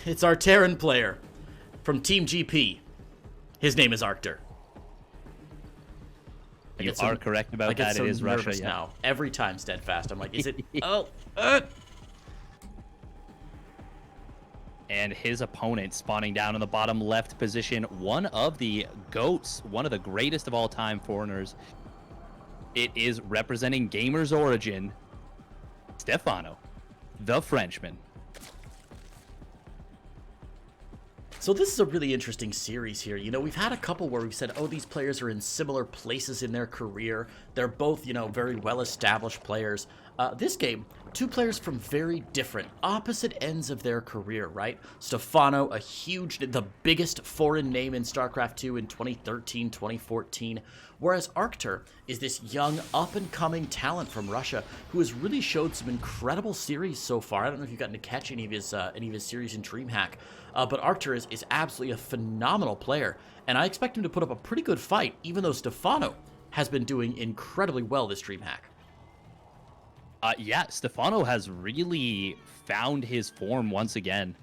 It's our Terran player from Team GP. His name is Arctur. You are correct about that. So it is Russia. Yeah. Now every time Steadfast, I'm like, is it? And his opponent spawning down in the bottom left position, one of the GOATs, one of the greatest of all time foreigners. It is representing Gamers Origin, Stephano, the Frenchman. So this is a really interesting series here. You know, we've had a couple where we've said, oh, these players are in similar places in their career. They're both, you know, very well-established players. This game, two players from very different, opposite ends of their career, right? Stephano, the biggest foreign name in StarCraft 2 in 2013, 2014. Whereas Arctur is this young, up-and-coming talent from Russia who has really showed some incredible series so far. I don't know if you've gotten to catch any of his series in DreamHack, but Arctur is absolutely a phenomenal player, and I expect him to put up a pretty good fight, even though Stephano has been doing incredibly well this DreamHack. Yeah, Stephano has really found his form once again.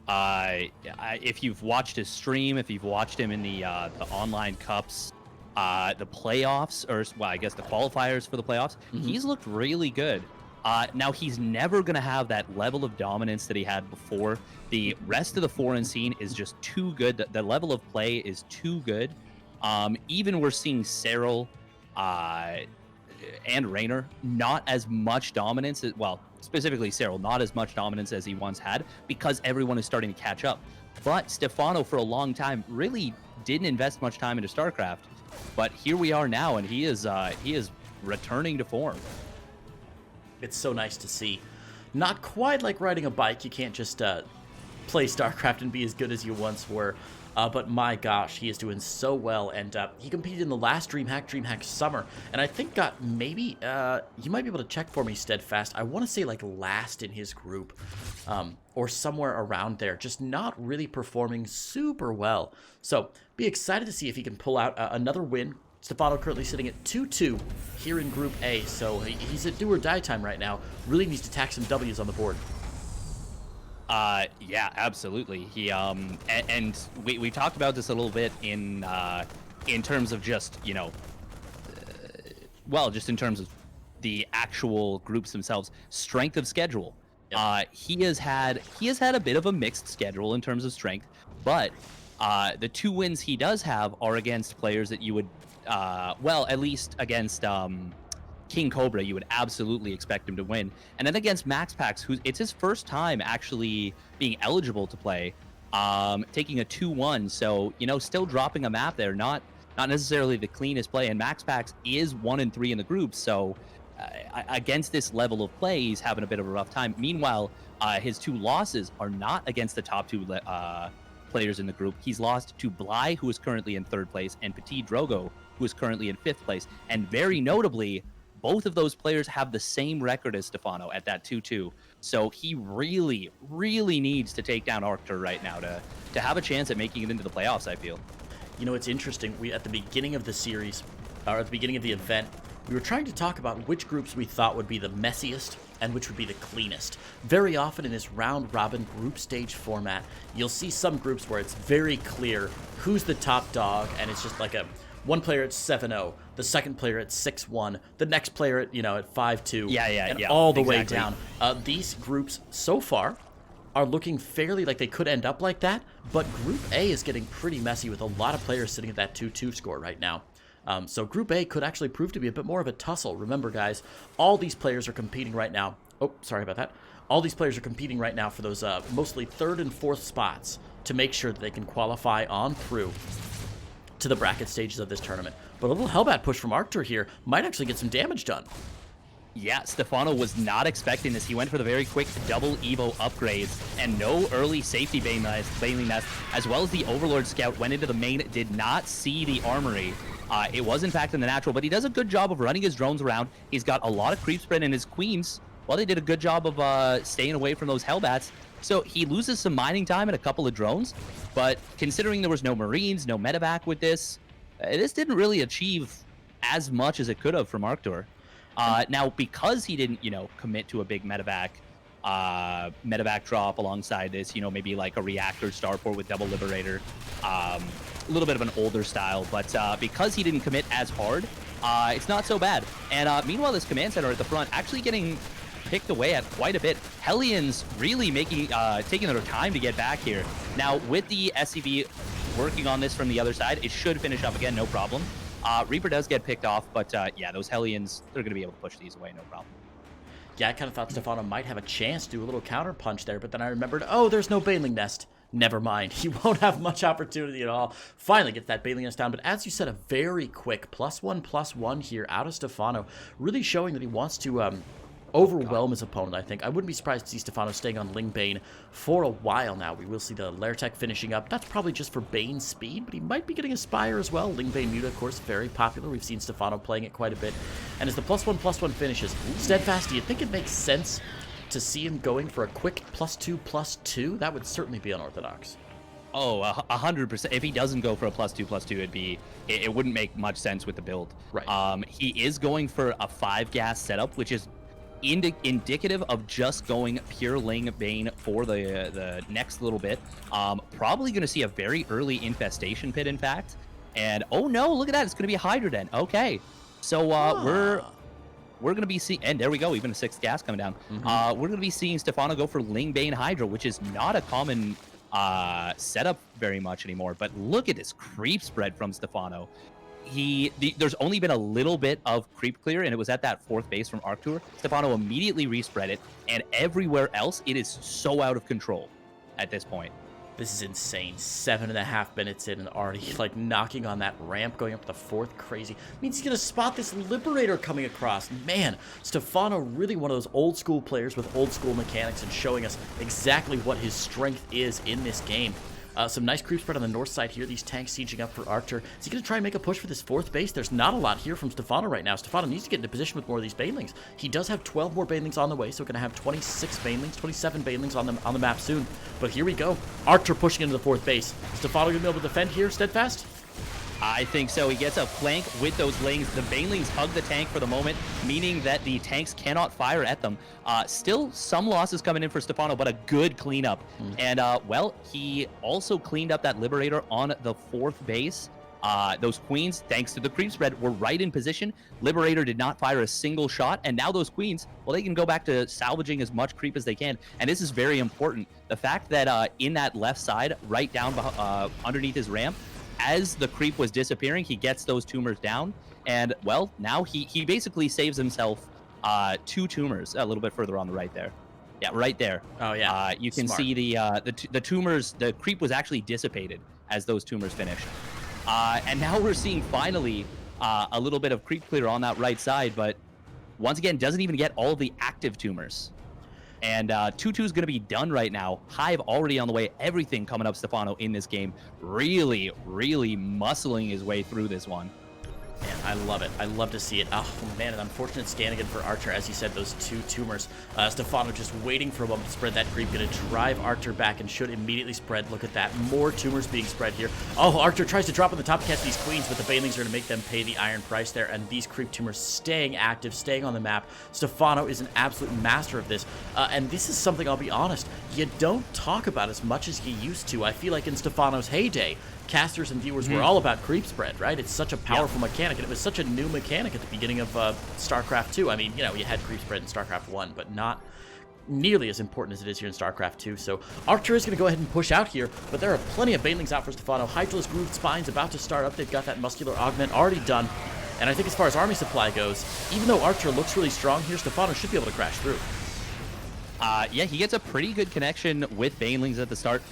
If you've watched his stream, if you've watched him in the online cups, the playoffs, or well, I guess the qualifiers for the playoffs, he's looked really good. Now, he's never going to have that level of dominance that he had before. The rest of the foreign scene is just too good. The level of play is too good. Even we're seeing Cyril and Raynor not as much dominance, well, specifically Cyril, not as much dominance as he once had because everyone is starting to catch up. But Stephano, for a long time, really didn't invest much time into StarCraft. But here we are now, and he is returning to form. It's so nice to see. Not quite like riding a bike. You can't just play StarCraft and be as good as you once were. But my gosh, he is doing so well. And he competed in the last DreamHack Summer. And I think got maybe, you might be able to check for me, Steadfast. I want to say like last in his group or somewhere around there. Just not really performing super well. So be excited to see if he can pull out another win. Stephano currently sitting at 2-2 here in Group A, so he's at do or die time right now. Really needs to tack some W's on the board. Yeah, absolutely. He and we talked about this a little bit in terms of just, you know, well, just in terms of the actual groups themselves, strength of schedule. Yep. He has had a bit of a mixed schedule in terms of strength, but the two wins he does have are against players that you would well, at least against King Cobra, you would absolutely expect him to win. And then against MaxPax, it's his first time actually being eligible to play, taking a 2-1. So, you know, still dropping a map there, not necessarily the cleanest play. And MaxPax is 1-3 in the group. So against this level of play, he's having a bit of a rough time. Meanwhile, his two losses are not against the top two players in the group. He's lost to Bly, who is currently in 3rd place, and Petit Drogo, who is currently in 5th place. And very notably, both of those players have the same record as Stephano at that 2-2. So he really, really needs to take down Arctur right now to have a chance at making it into the playoffs, I feel. You know, it's interesting. At the beginning of the series, or at the beginning of the event, we were trying to talk about which groups we thought would be the messiest and which would be the cleanest. Very often in this round-robin group stage format, you'll see some groups where it's very clear who's the top dog, and it's just like one player at 7-0, the second player at 6-1, the next player at, you know, at 5-2, and all the way down. These groups so far are looking fairly like they could end up like that, but Group A is getting pretty messy with a lot of players sitting at that 2-2 score right now. So Group A could actually prove to be a bit more of a tussle. Remember, guys, all these players are competing right now. Oh, sorry about that. All these players are competing right now for those mostly 3rd and 4th spots to make sure that they can qualify on through to the bracket stages of this tournament. But a little Hellbat push from Arctur here might actually get some damage done. Yeah, Stephano was not expecting this. He went for the very quick double Evo upgrades and no early safety bailing nest, as well as the Overlord Scout went into the main, did not see the armory. It was in fact in the natural, but he does a good job of running his drones around. He's got a lot of creep spread, and his queens, well, they did a good job of staying away from those Hellbats. So he loses some mining time and a couple of drones, but considering there was no Marines, no medevac with this, this didn't really achieve as much as it could have from Arctur. Now, because he didn't, you know, commit to a big medevac, medevac drop alongside this, maybe like a reactor starport with double liberator. A little bit of an older style, but because he didn't commit as hard, it's not so bad. And meanwhile, this command center at the front actually getting picked away at quite a bit. Hellions really taking their time to get back here. Now, with the SCV working on this from the other side, it should finish up again, no problem. Reaper does get picked off, but yeah, those Hellions, they're going to be able to push these away, no problem. Yeah, I kind of thought Stephano might have a chance to do a little counter punch there, but then I remembered, oh, there's no Baneling Nest. Never mind. He won't have much opportunity at all. Finally gets that Baneling Nest down, but as you said, a very quick +1/+1 here out of Stephano, really showing that he wants to overwhelm his opponent, I think. I wouldn't be surprised to see Stephano staying on Ling Bane for a while now. We will see the Lair Tech finishing up. That's probably just for Bane's speed, but he might be getting a Spire as well. Ling Bane Muta, of course, very popular. We've seen Stephano playing it quite a bit. And as the +1/+1 finishes, Steadfast, do you think it makes sense to see him going for a quick +2/+2? That would certainly be unorthodox. Oh, 100%. If he doesn't go for a +2/+2, it wouldn't make much sense with the build. Right. He is going for a 5-gas setup, which is indicative of just going pure Ling Bane for the next little bit. Probably going to see a very early infestation pit, in fact. And oh no, look at that! It's going to be a Hydra Den. Okay, so we're going to be seeing, and there we go, even a 6th gas coming down. We're going to be seeing Stephano go for Ling Bane Hydra, which is not a common setup very much anymore. But look at this creep spread from Stephano. There's only been a little bit of creep clear, and it was at that 4th base from Arctur. Stephano immediately respread it, and everywhere else, it is so out of control at this point. This is insane. 7.5 minutes in and already like knocking on that ramp, going up to the 4th. Crazy. Means he's going to spot this Liberator coming across. Man, Stephano really one of those old school players with old school mechanics and showing us exactly what his strength is in this game. Some nice creep spread on the north side here. These tanks sieging up for Arctur. Is he going to try and make a push for this 4th base? There's not a lot here from Stephano right now. Stephano needs to get into position with more of these Banelings. He does have 12 more Banelings on the way, so we're going to have 26 Banelings, 27 Banelings on the map soon. But here we go. Arctur pushing into the 4th base. Stephano going to be able to defend here, Steadfast? I think so. He gets a flank with those Lings. The Banelings hug the tank for the moment, meaning that the tanks cannot fire at them. Still some losses coming in for Stephano, but a good cleanup. And, well, he also cleaned up that Liberator on the 4th base. Those Queens, thanks to the creep spread, were right in position. Liberator did not fire a single shot, and now those Queens, well, they can go back to salvaging as much creep as they can. And this is very important. The fact that in that left side, right down underneath his ramp, as the creep was disappearing, he gets those tumors down, and well, now he basically saves himself 2 tumors a little bit further on the right there. Yeah, right there. Oh yeah. You can see the tumors. The creep was actually dissipated as those tumors finished, and now we're seeing finally a little bit of creep clear on that right side, but once again doesn't even get all of the active tumors. And 2-2 is going to be done right now. Hive already on the way. Everything coming up Stephano in this game. Really, really muscling his way through this one. Man, I love it. I love to see it. Oh, man, an unfortunate scan again for Arctur. As you said, those 2 tumors. Stephano just waiting for a moment to spread that creep. Going to drive Arctur back and should immediately spread. Look at that. More tumors being spread here. Oh, Arctur tries to drop on the top to catch these Queens, but the Banelings are going to make them pay the iron price there. And these creep tumors staying active, staying on the map. Stephano is an absolute master of this. And this is something, I'll be honest, you don't talk about as much as you used to. I feel like in Stephano's heyday, casters and viewers were all about creep spread, right? It's such a powerful mechanic, and it was such a new mechanic at the beginning of StarCraft 2. I mean, you know, you had creep spread in StarCraft 1, but not nearly as important as it is here in StarCraft 2. So Arctur is going to go ahead and push out here, but there are plenty of Banelings out for Stephano. Hydraless Grooved Spine's about to start up. They've got that Muscular Augment already done. And I think as far as army supply goes, even though Arctur looks really strong here, Stephano should be able to crash through. Yeah, he gets a pretty good connection with Banelings at the start.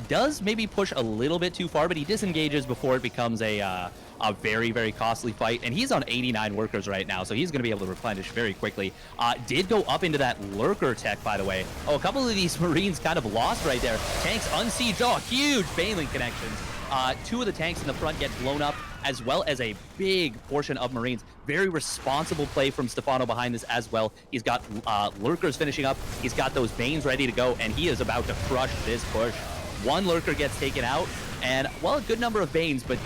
Does maybe push a little bit too far, but he disengages before it becomes a very, very costly fight. And he's on 89 workers right now, so he's going to be able to replenish very quickly. Did go up into that Lurker tech, by the way. Oh, a couple of these Marines kind of lost right there. Tanks unsieged. Oh, huge Baneling connections. 2 of the tanks in the front get blown up, as well as a big portion of Marines. Very responsible play from Stephano behind this as well. He's got Lurkers finishing up. He's got those Banes ready to go, and he is about to crush this push. 1 Lurker gets taken out, and, well, a good number of Banes, but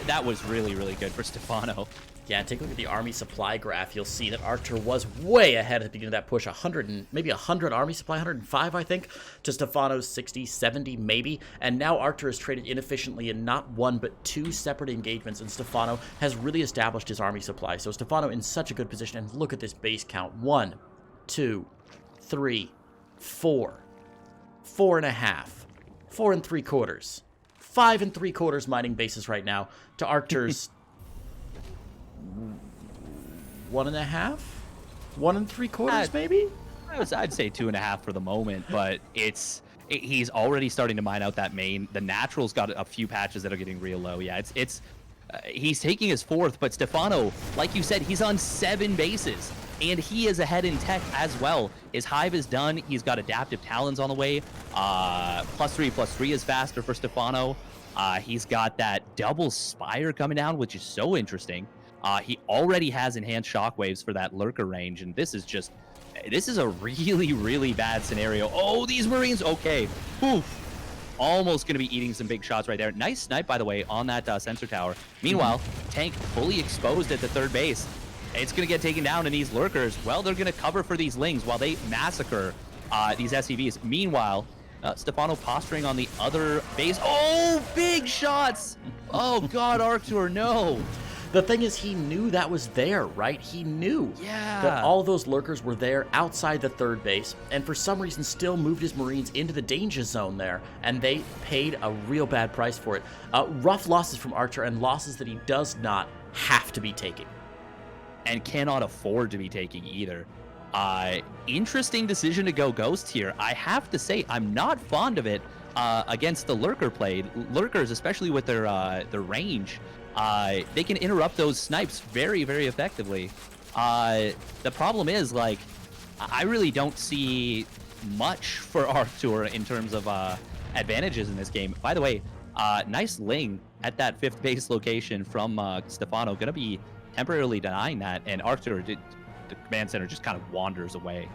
that was really, really good for Stephano. Yeah, take a look at the army supply graph. You'll see that Arctur was way ahead at the beginning of that push. 100 and maybe 100 army supply, 105, I think, to Stephano's 60, 70, maybe. And now Arctur has traded inefficiently in not one, but two separate engagements, and Stephano has really established his army supply. So Stephano in such a good position. And look at this base count. 1, 2, 3, 4, 4.5, 4 3/4, 5 3/4 mining bases right now to Arctur's 1.5, 1 3/4, maybe. I'd say 2.5 for the moment, but he's already starting to mine out that main. The natural's got a few patches that are getting real low. Yeah, he's taking his 4th, but Stephano, like you said, he's on 7 bases, and he is ahead in tech as well. His hive is done. He's got adaptive talons on the way. +3/+3 is faster for Stephano. He's got that double spire coming down, which is so interesting. He already has enhanced shockwaves for that lurker range, and this is a really, really bad scenario. Oh, these Marines, okay. Oof. Almost going to be eating some big shots right there. Nice snipe, by the way, on that sensor tower. Meanwhile, tank fully exposed at the 3rd base. It's going to get taken down, and these lurkers, well, they're going to cover for these lings while they massacre these SCVs. Meanwhile, Stephano posturing on the other base. Oh, big shots! Oh, God, Arctur, no! The thing is, he knew that was there, right? He knew that all those lurkers were there outside the 3rd base, and for some reason still moved his Marines into the danger zone there, and they paid a real bad price for it. Rough losses from Arctur, and losses that he does not have to be taking. And cannot afford to be taking either. Interesting decision to go Ghost here. I have to say, I'm not fond of it against the lurker play. Lurkers, especially with their range, they can interrupt those snipes very, very effectively. The problem is, like, I really don't see much for Arctur in terms of advantages in this game. By the way, nice ling at that 5th base location from Stephano. Gonna be temporarily denying that, and Arctur, the command center, just kind of wanders away.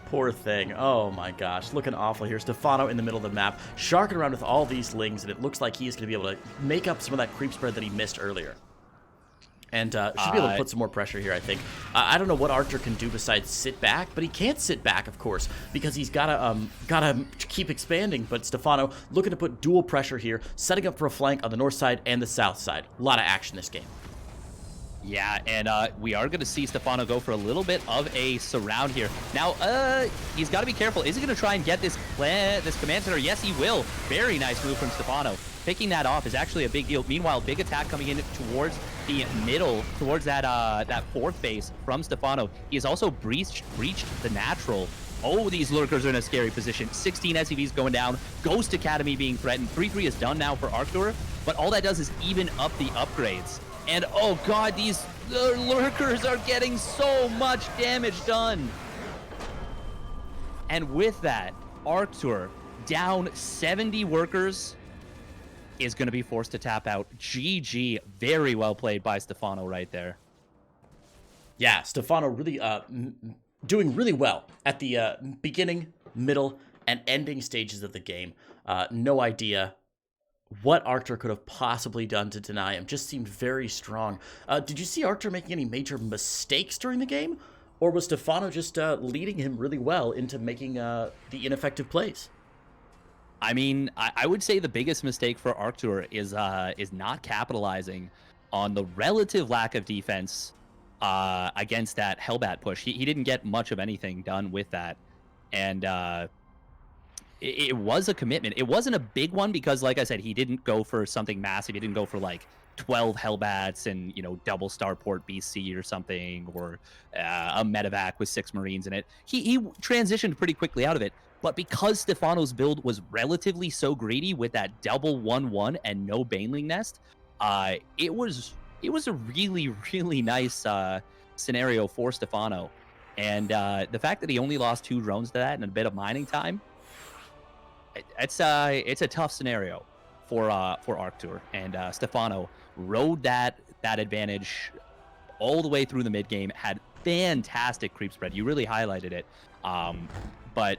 Poor thing. Oh my gosh, looking awful here. Stephano in the middle of the map, sharking around with all these lings, and it looks like he's going to be able to make up some of that creep spread that he missed earlier. And should be able to put some more pressure here, I think. I don't know what Arctur can do besides sit back, but he can't sit back, of course, because he's gotta keep expanding. But Stephano looking to put dual pressure here, setting up for a flank on the north side and the south side. A lot of action this game. Yeah, and we are going to see Stephano go for a little bit of a surround here. Now, he's got to be careful. Is he going to try and get this command center? Yes, he will. Very nice move from Stephano. Picking that off is actually a big deal. Meanwhile, big attack coming in towards the middle, towards that 4th base from Stephano. He has also breached the natural. Oh, these lurkers are in a scary position. 16 SCVs going down. Ghost Academy being threatened. 3-3 is done now for Arctur, but all that does is even up the upgrades. And oh god, these lurkers are getting so much damage done. And with that, Arctur, down 70 workers, is going to be forced to tap out. GG. Very well played by Stephano right there. Yeah, Stephano really doing really well at the beginning, middle, and ending stages of the game. No idea what Arctur could have possibly done to deny him. Just seemed very strong. Did you see Arctur making any major mistakes during the game? Or was Stephano just leading him really well into making the ineffective plays? I mean, I would say the biggest mistake for Arctur is not capitalizing on the relative lack of defense against that Hellbat push. He didn't get much of anything done with that. And it was a commitment. It wasn't a big one because, like I said, he didn't go for something massive. He didn't go for like 12 Hellbats and, you know, double starport BC or something, or a medevac with 6 Marines in it. He transitioned pretty quickly out of it. But because Stephano's build was relatively so greedy with that double 1-1 and no Baneling Nest, it was a really, really nice scenario for Stephano. And the fact that he only lost 2 drones to that and a bit of mining time, it's a tough scenario for Arctur. And Stephano rode that advantage all the way through the mid game. Had fantastic creep spread. You really highlighted it. But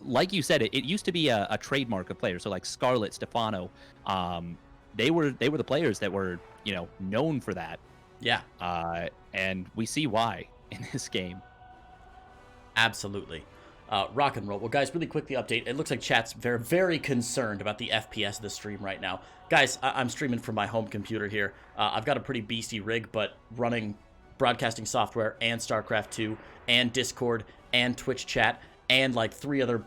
like you said, it used to be a trademark of players. So like Scarlet, Stephano, they were the players that were, you know, known for that. Yeah. And we see why in this game. Absolutely. Rock and roll. Well, guys, really quickly update. It looks like chat's very, very concerned about the FPS of the stream right now. Guys, I'm streaming from my home computer here. I've got a pretty beastie rig, but running broadcasting software and StarCraft 2 and Discord and Twitch chat and like three other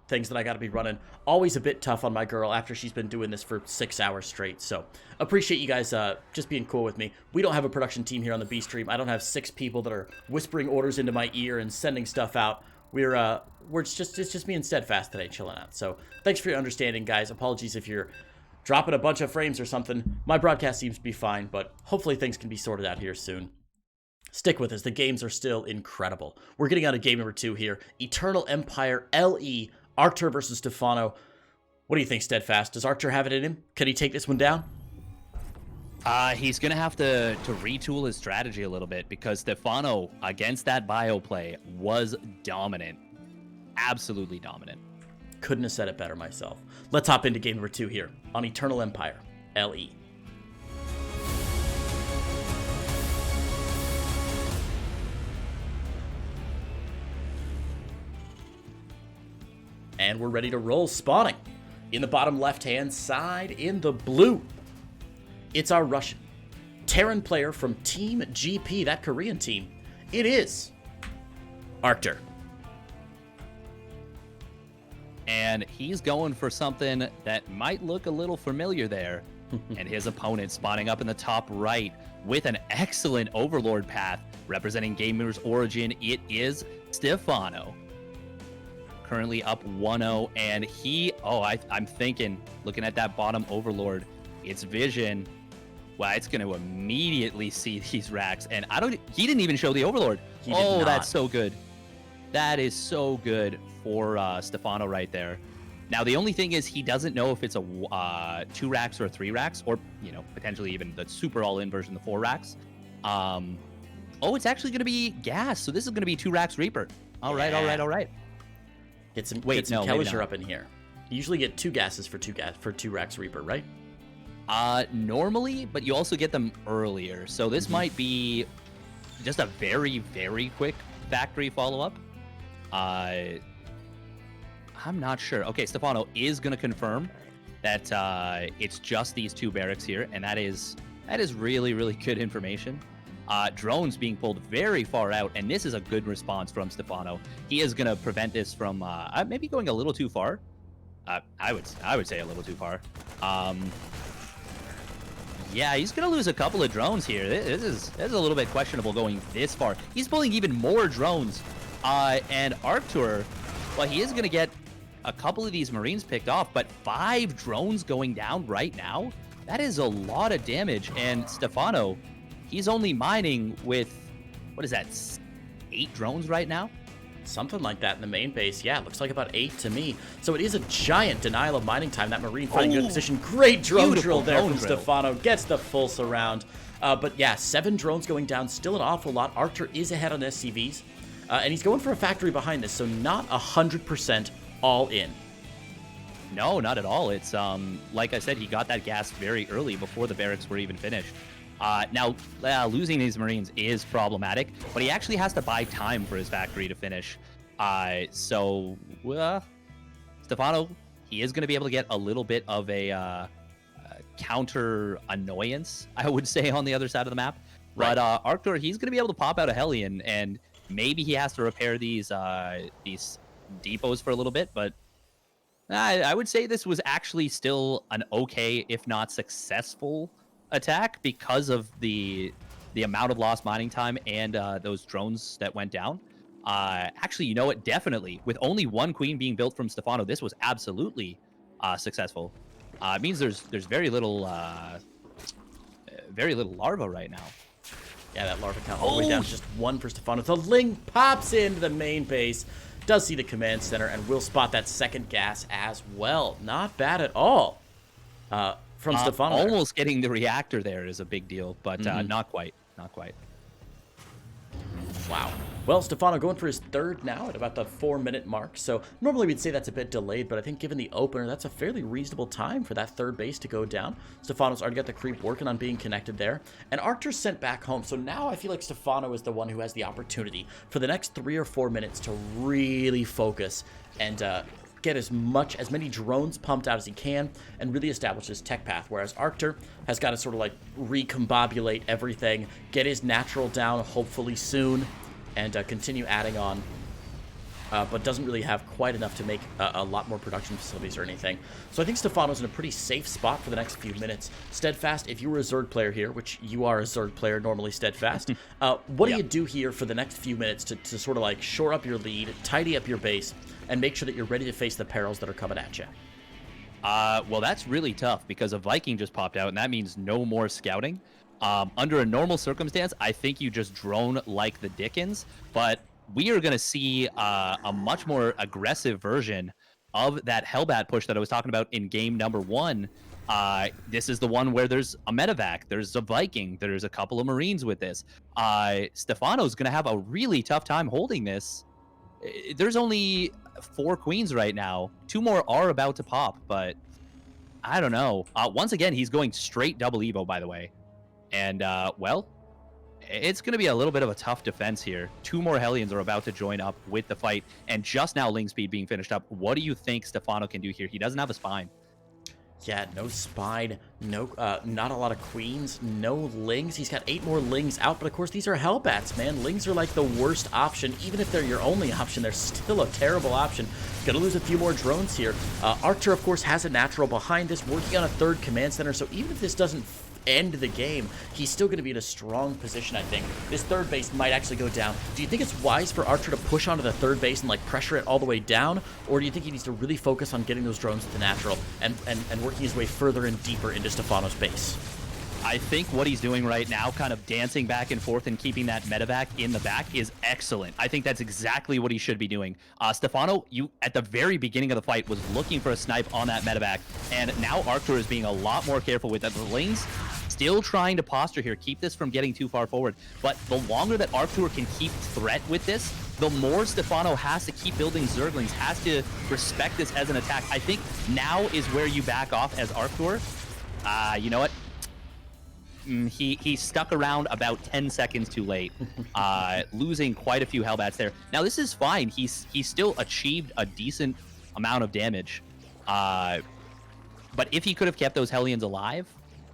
things that I got to be running. Always a bit tough on my girl after she's been doing this for 6 hours straight. So appreciate you guys just being cool with me. We don't have a production team here on the B stream. I don't have 6 people that are whispering orders into my ear and sending stuff out. It's just me and Steadfast today chilling out. So thanks for your understanding, guys. Apologies if you're dropping a bunch of frames or something. My broadcast seems to be fine, but hopefully things can be sorted out here soon. Stick with us. The games are still incredible. We're getting on to game number 2 here. Eternal Empire LE, Arctur versus Stephano. What do you think, Steadfast? Does Arctur have it in him? Can he take this one down? He's going to have to retool his strategy a little bit because Stephano, against that bio play, was dominant. Absolutely dominant. Couldn't have said it better myself. Let's hop into game number 2 here on Eternal Empire LE. And we're ready to roll. Spawning in the bottom left-hand side in the blue. It's our Russian Terran player from Team GP, that Korean team. It is Arctur. And he's going for something that might look a little familiar there. And his opponent spawning up in the top right with an excellent Overlord path representing Gamer's Origin. It is Stephano. Currently up 1-0, and I'm thinking, looking at that bottom Overlord, its vision, well, it's going to immediately see these racks, and he didn't even show the Overlord. That's so good. That is so good for Stephano right there. Now, the only thing is he doesn't know if it's a 2 racks or 3 racks, or, you know, potentially even the super all-in version, the 4 racks. It's actually going to be gas, so this is going to be 2 racks Reaper. All right. Get some Kellisher up in here. You usually get 2 gases for 2 racks Reaper, right? Normally, but you also get them earlier. So this might be just a very, very quick factory follow-up. I'm not sure. Okay, Stephano is going to confirm that it's just these 2 barracks here, and that is really, really good information. Drones being pulled very far out, and this is a good response from Stephano. He is going to prevent this from maybe going a little too far. I would say a little too far. Yeah, he's going to lose a couple of drones here. This is a little bit questionable going this far. He's pulling even more drones. And Arctur, well, he is going to get a couple of these Marines picked off, but 5 drones going down right now? That is a lot of damage, and Stephano, he's only mining with, what is that, 8 drones right now? Something like that in the main base. Yeah, it looks like about 8 to me. So it is a giant denial of mining time. That Marine finding good position. Great drone drill there from Stephano. Gets the full surround. But yeah, 7 drones going down. Still an awful lot. Arctur is ahead on SCVs. And he's going for a factory behind this. So not 100% all in. No, not at all. It's, like I said, he got that gas very early before the barracks were even finished. Now, losing these Marines is problematic, but he actually has to buy time for his factory to finish. So, Stephano, he is going to be able to get a little bit of a counter annoyance, I would say, on the other side of the map. Right. But Arctur, he's going to be able to pop out a Hellion, and maybe he has to repair these depots for a little bit, but I would say this was actually still an okay, if not successful, attack because of the amount of lost mining time and those drones that went down. Actually, you know what? Definitely, with only 1 queen being built from Stephano, this was absolutely successful. It means there's very little larva right now. Yeah, that larva count all the way down to just 1 for Stephano. The Ling pops into the main base, does see the command center, and will spot that second gas as well. Not bad at all. From Stephano. Almost getting the reactor there is a big deal, but not quite. Not quite. Wow. Well, Stephano going for his third now at about the 4-minute mark. So normally we'd say that's a bit delayed, but I think given the opener, that's a fairly reasonable time for that third base to go down. Stephano's already got the creep working on being connected there. And Arctur's sent back home. So now I feel like Stephano is the one who has the opportunity for the next 3 or 4 minutes to really focus and get as many drones pumped out as he can and really establish his tech path, whereas Arctur has got to sort of like recombobulate everything, get his natural down hopefully soon, and continue adding on, but doesn't really have quite enough to make a lot more production facilities or anything. So I think Stephano's in a pretty safe spot for the next few minutes. Steadfast, if you were a Zerg player here, which you are a Zerg player normally, Steadfast, what do you do here for the next few minutes to sort of like shore up your lead, tidy up your base, and make sure that you're ready to face the perils that are coming at you? Well, that's really tough because a Viking just popped out, and that means no more scouting. Under a normal circumstance, I think you just drone like the Dickens, but we are going to see a much more aggressive version of that Hellbat push that I was talking about in game number 1. This is the one where there's a medevac, there's a Viking, there's a couple of Marines with this. Stephano's going to have a really tough time holding this. There's only 4 queens right now. 2 more are about to pop, but I don't know. Once again, he's going straight double Evo, by the way. And, well, it's going to be a little bit of a tough defense here. 2 more Hellions are about to join up with the fight, and just now Ling Speed being finished up. What do you think Stephano can do here? He doesn't have a spine. Yeah, no spine, no, not a lot of queens, no lings. He's got 8 more lings out, but of course these are Hellbats, man. Lings are like the worst option. Even if they're your only option, they're still a terrible option. Gonna lose a few more drones here. Arctur, of course, has a natural behind this, working on a 3rd command center, so even if this doesn't end the game, he's still going to be in a strong position, I think. This 3rd base might actually go down. Do you think it's wise for Arctur to push onto the 3rd base and like pressure it all the way down, or do you think he needs to really focus on getting those drones at the natural and working his way further and deeper into Stephano's base? I think what he's doing right now, kind of dancing back and forth and keeping that medevac in the back, is excellent. I think that's exactly what he should be doing. Stephano, you at the very beginning of the fight was looking for a snipe on that medevac, and now Arctur is being a lot more careful with that. The Lings still trying to posture here, keep this from getting too far forward. But the longer that Arctur can keep threat with this, the more Stephano has to keep building Zerglings, has to respect this as an attack. I think now is where you back off as Arctur. You know what? He stuck around about 10 seconds too late, losing quite a few Hellbats there. Now this is fine. He's still achieved a decent amount of damage. But if he could have kept those Hellions alive,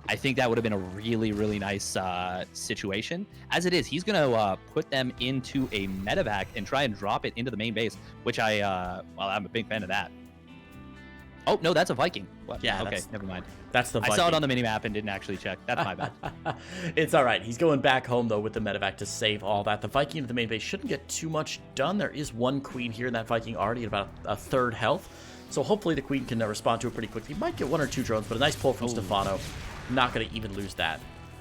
I think that would have been a really, really nice situation. As it is, he's going to put them into a medevac and try and drop it into the main base, which well, I'm a big fan of that. Oh, no, that's a Viking. What? Yeah, okay, never mind. That's the Viking. I saw it on the minimap and didn't actually check. That's my bad. It's all right. He's going back home, though, with the medevac to save all that. The Viking at the main base shouldn't get too much done. There is 1 queen here, and that Viking already at about a 3rd health. So hopefully the queen can respond to it pretty quickly. Might get 1 or 2 drones, but a nice pull from Stephano. Not going to even lose that.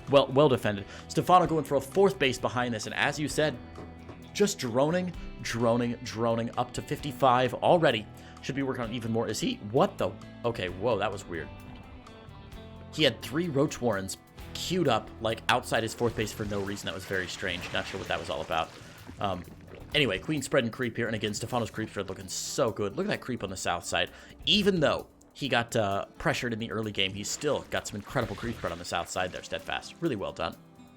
Well defended. Stephano going for a 4th base behind this, and as you said, just droning up to 55 already. Should be working on even more. Is he? What the? Okay, whoa, that was weird. He had 3 Roach Warrens queued up, like, outside his 4th base for no reason. That was very strange. Not sure what that was all about. Anyway, Queen spread and creep here, and again, Stephano's creep spread looking so good. Look at that creep on the south side. Even though he got pressured in the early game, he's still got some incredible creep spread on the south side there, Steadfast. Really well done.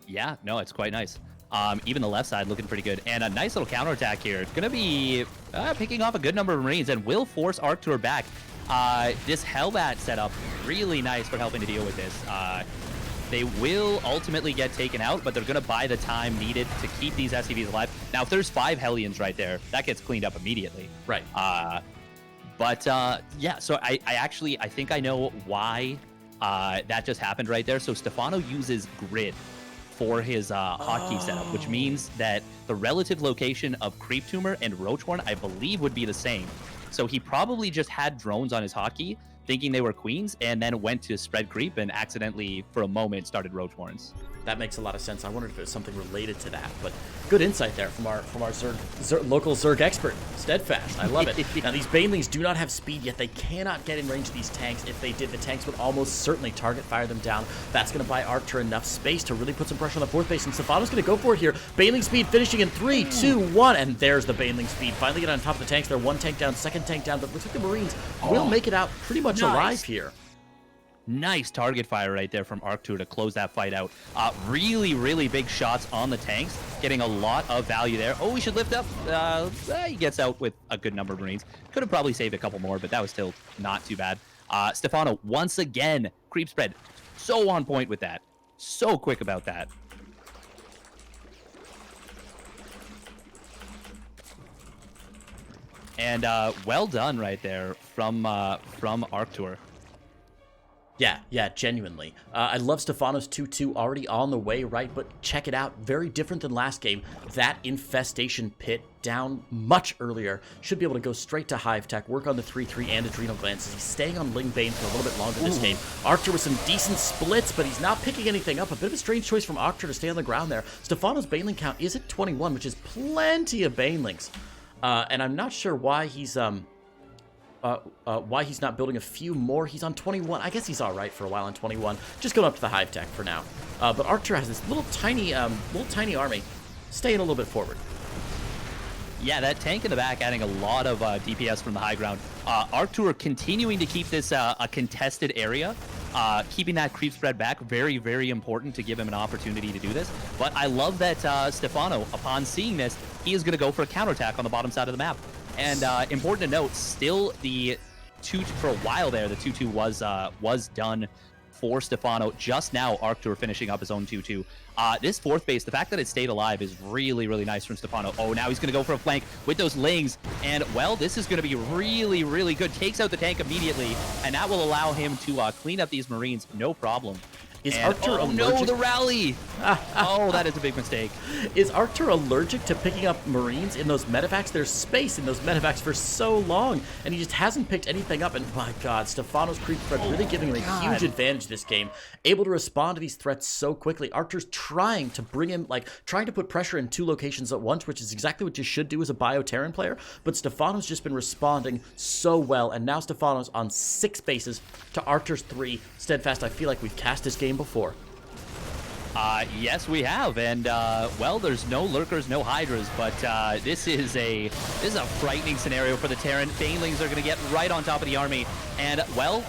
Yeah, no, it's quite nice. Even the left side looking pretty good. And a nice little counterattack here. It's going to be picking off a good number of Marines and will force Arctur back. This Hellbat setup, really nice for helping to deal with this. They will ultimately get taken out, but they're going to buy the time needed to keep these SCVs alive. Now, if there's 5 Hellions right there, that gets cleaned up immediately. Right. Yeah, so I think I know why that just happened right there. So Stephano uses grid for his hotkey setup, which means that the relative location of Creep Tumor and Roachhorn, I believe, would be the same. So he probably just had drones on his hotkey, thinking they were queens, and then went to spread creep and accidentally, for a moment, started Roachhorns. That makes a lot of sense. I wondered if it was something related to that, but Good insight there from our local Zerg expert, Steadfast. I love it. Now, these Banelings do not have speed yet. They cannot get in range of these tanks. If they did, the tanks would almost certainly target fire them down. That's going to buy Arctur enough space to really put some pressure on the fourth base, and Stephano's going to go for it here. Baneling speed finishing in 3, 2, 1, and there's the Baneling speed. Finally get on top of the tanks. They're one tank down, second tank down, but looks like the Marines will make it out pretty much alive here. Nice target fire right there from Arctur to close that fight out. Really, really big shots on the tanks, getting a lot of value there. Oh, we should lift up. He gets out with a good number of Marines. Could have probably saved a couple more, but that was still not too bad. Stephano, once again, creep spread. So on point with that. So quick about that. And well done right there from Arctur. Yeah, genuinely. I love Stephano's 2-2 already on the way, right? But check it out. Very different than last game. That infestation pit down much earlier. Should be able to go straight to Hive Tech, work on the 3-3 and Adrenal Glances. He's staying on Ling Bane for a little bit longer this game. Arctur with some decent splits, but he's not picking anything up. A bit of a strange choice from Arctur to stay on the ground there. Stephano's Baneling count is at 21, which is plenty of Banelings. And I'm not sure why he's not building a few more. He's on 21. I guess he's all right for a while on 21. Just going up to the Hive Tech for now. But Arctur has this little tiny army staying a little bit forward. Yeah, that tank in the back adding a lot of DPS from the high ground. Arctur continuing to keep this a contested area. Keeping that creep spread back, very, very important to give him an opportunity to do this. But I love that Stephano, upon seeing this, he is going to go for a counterattack on the bottom side of the map. And important to note, still the 2 for a while there, the 2-2 was done for Stephano. Just now, Arctur finishing up his own 2-2. This fourth base, the fact that it stayed alive is really, really nice from Stephano. Oh, now he's going to go for a flank with those Lings. And, well, this is going to be really, really good. Takes out the tank immediately, and that will allow him to clean up these Marines, no problem. Is Arctur allergic? No, the rally! Oh, that is a big mistake. Is Arctur allergic to picking up Marines in those medevacs? There's space in those medevacs for so long, and he just hasn't picked anything up. And my God, Stephano's creep spread really giving him a huge advantage this game. Able to respond to these threats so quickly. Arctur's trying to bring him, trying to put pressure in 2 locations at once, which is exactly what you should do as a Bio-Terran player. But Stephano's just been responding so well, and now Stephano's on 6 bases to Arctur's 3. Steadfast, I feel like we've cast this game before. Yes, we have, and well, there's no lurkers, no hydras, but this is a frightening scenario for the Terran. Banelings are going to get right on top of the army, and well,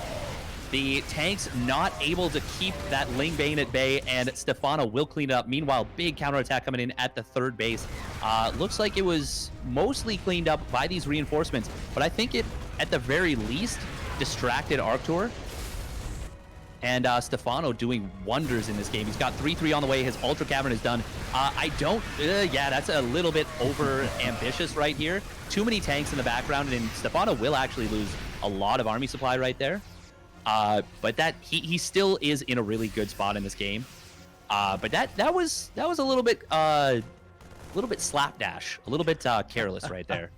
the tanks not able to keep that Ling Bane at bay, and Stephano will clean it up. Meanwhile, big counterattack coming in at the third base. Looks like it was mostly cleaned up by these reinforcements, but I think it, at the very least, distracted Arctur. And Stephano doing wonders in this game. He's got 3-3 on the way. His Ultra Cavern is done. Yeah, that's a little bit over ambitious right here. Too many tanks in the background, and Stephano will actually lose a lot of army supply right there. But that he still is in a really good spot in this game. But that was a little bit slapdash, a little bit careless right there.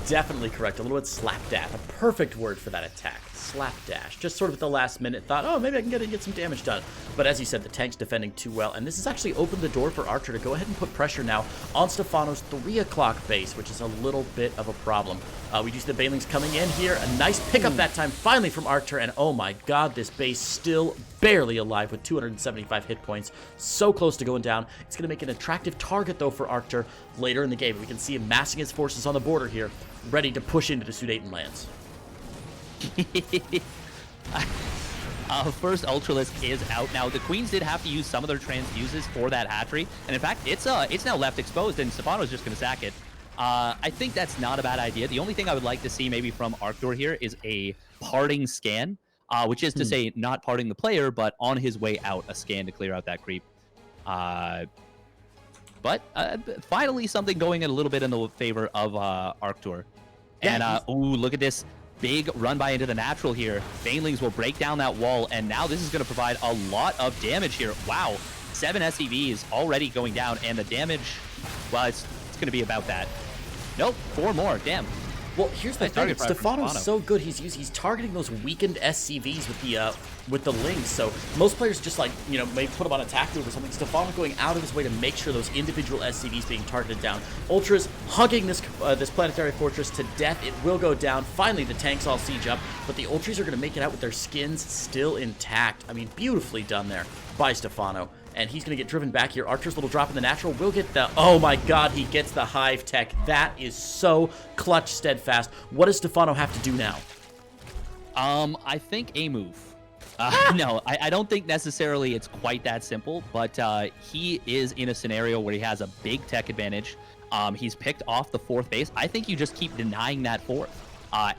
Definitely correct. A little bit slapdash. A perfect word for that attack. Slapdash. Just sort of at the last minute thought, oh, maybe I can get some damage done. But as you said, the tank's defending too well. And this has actually opened the door for Arctur to go ahead and put pressure now on Stephano's 3 o'clock base, which is a little bit of a problem. We do see the Banelings coming in here. A nice pickup that time finally from Arctur. And oh my God, this base still barely alive with 275 hit points. So close to going down. It's going to make an attractive target, though, for Arctur later in the game. We can see him massing his forces on the border here, ready to push into the Sudeten lands. First Ultralisk is out now. The Queens did have to use some of their transfuses for that hatchery, and in fact, it's now left exposed, and Stephano's just going to sack it. I think that's not a bad idea. The only thing I would like to see maybe from Arctur here is a parting scan, which is to say not parting the player, but on his way out, a scan to clear out that creep. But finally something going a little bit in the favor of Arctur. And ooh, look at this. Big run by into the natural here. Banelings will break down that wall, and now this is going to provide a lot of damage here. Wow, 7 SCVs already going down, and the damage, well, it's going to be about that. Nope, 4 more, damn. Well, here's the Nice thing. target pride from Stephano's Stephano. so good. He's targeting those weakened SCVs with the lings. So most players just like, you know, may put them on attack move or something. Stephano going out of his way to make sure those individual SCVs being targeted down. Ultras hugging this planetary fortress to death. It will go down. Finally, the tanks all siege up, but the Ultras are going to make it out with their skins still intact. I mean, beautifully done there by Stephano. And he's going to get driven back here. Arctur's little drop in the natural will get the... Oh my god, he gets the hive tech. That is so clutch steadfast. What does Stephano have to do now? I think a move. No, I don't think necessarily it's quite that simple, but he is in a scenario where he has a big tech advantage. He's picked off the 4th base. I think you just keep denying that 4th.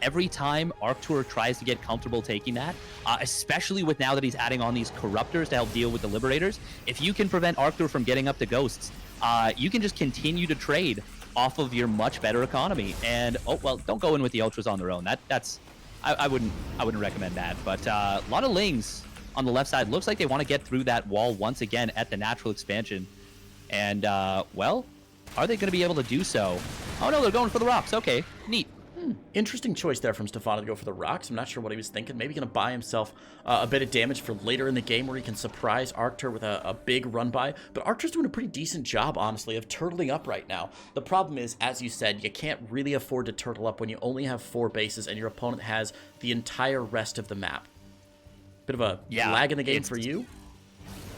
Every time Arctur tries to get comfortable taking that, especially with now that he's adding on these Corruptors to help deal with the Liberators, if you can prevent Arctur from getting up to Ghosts, you can just continue to trade off of your much better economy. And, oh, well, don't go in with the Ultras on their own. I wouldn't recommend that. But a lot of Lings on the left side. Looks like they want to get through that wall once again at the natural expansion. And, well, are they going to be able to do so? Oh, no, they're going for the rocks. Okay, neat. Interesting choice there from Stephano to go for the rocks. I'm not sure what he was thinking. Maybe going to buy himself a bit of damage for later in the game where he can surprise Arctur with a big run by. But Arctur's doing a pretty decent job, honestly, of turtling up right now. The problem is, as you said, you can't really afford to turtle up when you only have 4 bases and your opponent has the entire rest of the map. Bit of a lag in the game for you?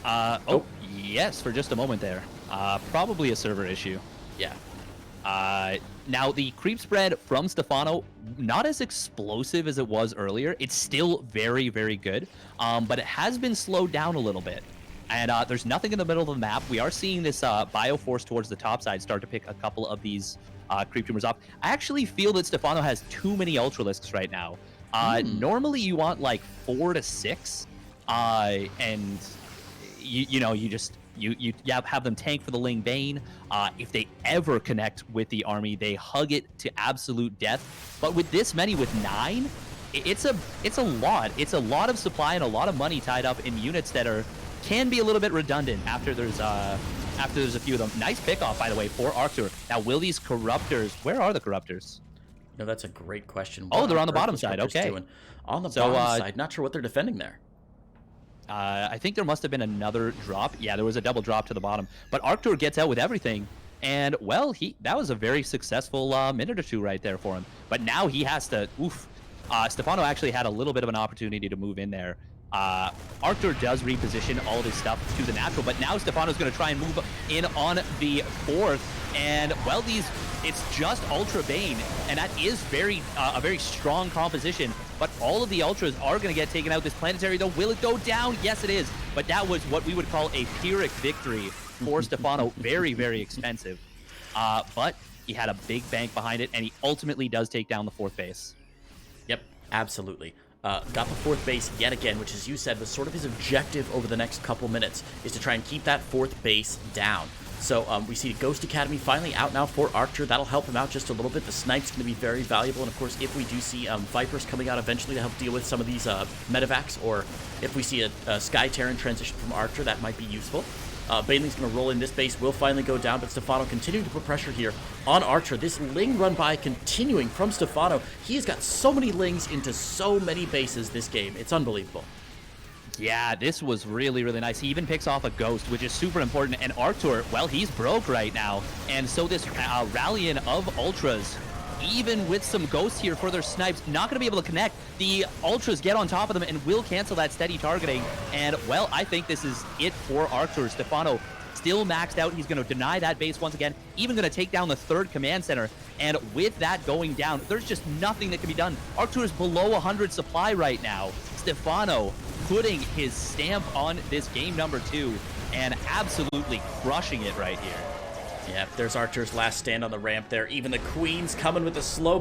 Yes, for just a moment there. Probably a server issue. Yeah. Now, the creep spread from Stephano, not as explosive as it was earlier. It's still very, very good, but it has been slowed down a little bit. And there's nothing in the middle of the map. We are seeing this Bioforce towards the top side start to pick a couple of these creep tumors off. I actually feel that Stephano has too many Ultralisks right now. Normally, you want like 4 to 6, and you have them tank for the Ling Bane. If they ever connect with the army, they hug it to absolute death. But with this many, with 9, it's a lot. It's a lot of supply and a lot of money tied up in units that can be a little bit redundant after there's a few of them. Nice pickoff, by the way, for Arctur. Now, will these Corruptors? Where are the Corruptors? No, that's a great question. Oh, they're on the bottom side. Okay. On the bottom side. Not sure what they're defending there. I think there must have been another drop. Yeah, there was a double drop to the bottom. But Arctur gets out with everything. And, well, that was a very successful minute or two right there for him. But now he has to... Stephano actually had a little bit of an opportunity to move in there. Arctur does reposition all of his stuff to the natural, but now Stephano's going to try and move in on the 4th. And, well, it's just Ultra Bane, and that is a very strong composition. But all of the Ultras are going to get taken out. This planetary, though, will it go down? Yes, it is. But that was what we would call a Pyrrhic victory for Stephano. Very, very expensive. But he had a big bank behind it, and he ultimately does take down the 4th base. Yep, absolutely. Got the 4th base yet again, which, as you said, was sort of his objective over the next couple minutes, is to try and keep that 4th base down. So we see Ghost Academy finally out now for Arctur. That'll help him out just a little bit. The snipe's going to be very valuable. And, of course, if we do see Vipers coming out eventually to help deal with some of these medevacs, or if we see a Sky Terran transition from Arctur, that might be useful. Baneling's going to roll in. This base will finally go down, but Stephano continuing to put pressure here on Arctur. This Ling run by continuing from Stephano. He has got so many Lings into so many bases this game. It's unbelievable. Yeah, this was really, really nice. He even picks off a Ghost, which is super important. And Arctur, well, he's broke right now. And so this rallying of Ultras, even with some Ghosts here for their snipes, not going to be able to connect. The Ultras get on top of them and will cancel that steady targeting. And, well, I think this is it for Arctur. Stephano still maxed out. He's going to deny that base once again, even going to take down the 3rd command center. And with that going down, there's just nothing that can be done. Arctur is below 100 supply right now. Stephano putting his stamp on this game number 2 and absolutely crushing it right here. Yeah, there's Arctur's last stand on the ramp there. Even the Queen's coming with a slow